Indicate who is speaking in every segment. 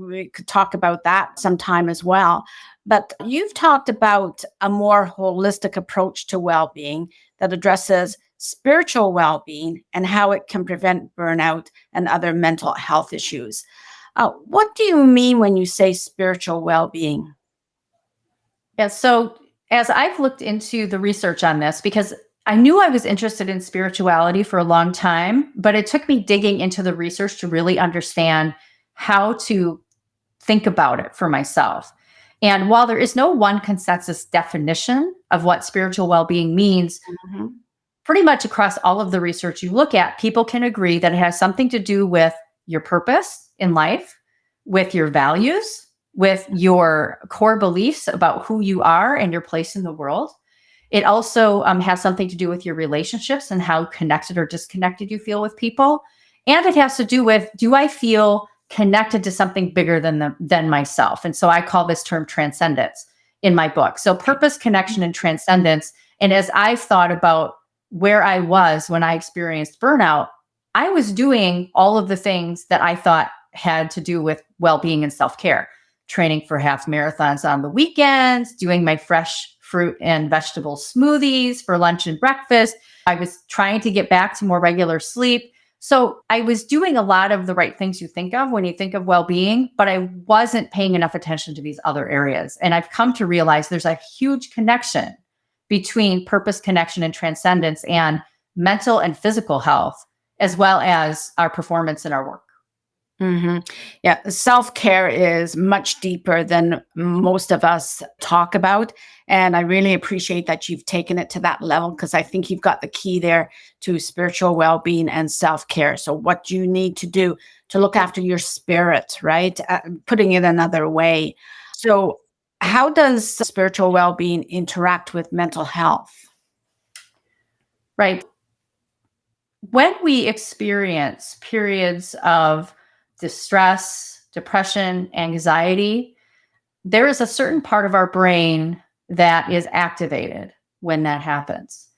Speaker 1: We could talk about that sometime as well. But you've talked about a more holistic approach to well being that addresses spiritual well being and how it can prevent burnout and other mental health issues. What do you mean when you say spiritual well being?
Speaker 2: Yeah. So as I've looked into the research on this, because I knew I was interested in spirituality for a long time, but it took me digging into the research to really understand how to think about it for myself. And while there is no one consensus definition of what spiritual well being means,
Speaker 1: Mhm.
Speaker 2: pretty much across all of the research you look at, people can agree that it has something to do with your purpose in life, with your values, with your core beliefs about who you are and your place in the world. It also has something to do with your relationships and how connected or disconnected you feel with people. And it has to do with, do I feel connected to something bigger than myself? And so I call this term transcendence in my book. So purpose, connection, and transcendence. And as I've thought about where I was when I experienced burnout, I was doing all of the things that I thought had to do with well-being and self-care, training for half marathons on the weekends, doing my fresh fruit and vegetable smoothies for lunch and breakfast. I was trying to get back to more regular sleep. So I was doing a lot of the right things you think of when you think of well-being, but I wasn't paying enough attention to these other areas. And I've come to realize there's a huge connection between purpose, connection, and transcendence and mental and physical health, as well as our performance in our work.
Speaker 1: hmm Yeah, self care is much deeper than most of us talk about. And I really appreciate that you've taken it to that level because I think you've got the key there to spiritual well being and self care. So, what you need to do to look after your spirit, right? Putting it another way. So, how does spiritual well being interact with mental health?
Speaker 2: Right. When we experience periods of distress, depression, anxiety, there is a certain part of our brain that is activated when that happens.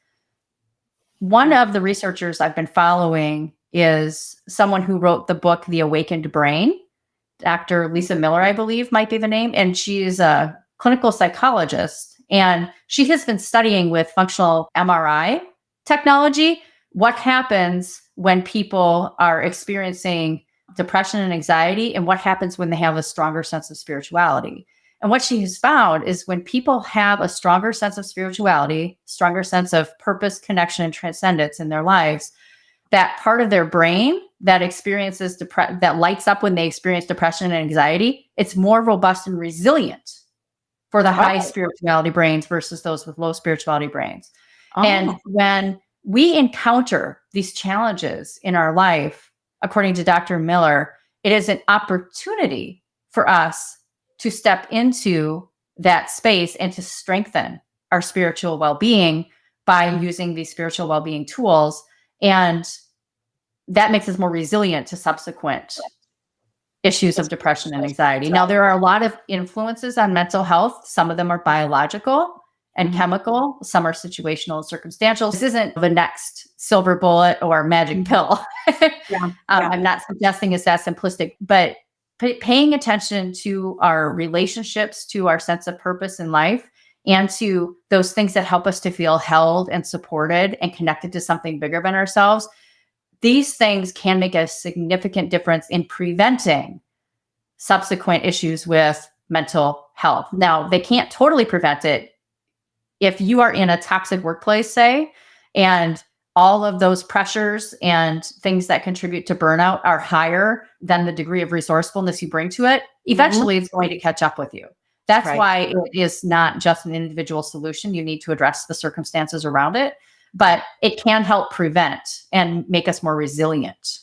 Speaker 2: One of the researchers I've been following is someone who wrote the book, The Awakened Brain. Dr. Lisa Miller, I believe, might be the name. And she's a clinical psychologist. And she has been studying with functional MRI technology what happens when people are experiencing depression and anxiety and what happens when they have a stronger sense of spirituality. And what she has found is when people have a stronger sense of spirituality, stronger sense of purpose, connection, and transcendence in their lives, that part of their brain that experiences that lights up when they experience depression and anxiety, it's more robust and resilient for the high spirituality brains versus those with low spirituality brains. And when we encounter these challenges in our life, according to Dr. Miller, it is an opportunity for us to step into that space and to strengthen our spiritual well-being by using these spiritual well-being tools. And that makes us more resilient to subsequent issues of depression and anxiety. Now, there are a lot of influences on mental health. Some of them are biological and chemical. Some are situational and circumstantial. This isn't the next silver bullet or magic pill. I'm not suggesting it's that simplistic, but paying attention to our relationships, to our sense of purpose in life, and to those things that help us to feel held and supported and connected to something bigger than ourselves. These things can make a significant difference in preventing subsequent issues with mental health. Now, they can't totally prevent it. If you are in a toxic workplace, say, and all of those pressures and things that contribute to burnout are higher than the degree of resourcefulness you bring to it, eventually it's going to catch up with you. That's why it is not just an individual solution. You need to address the circumstances around it, but it can help prevent and make us more resilient.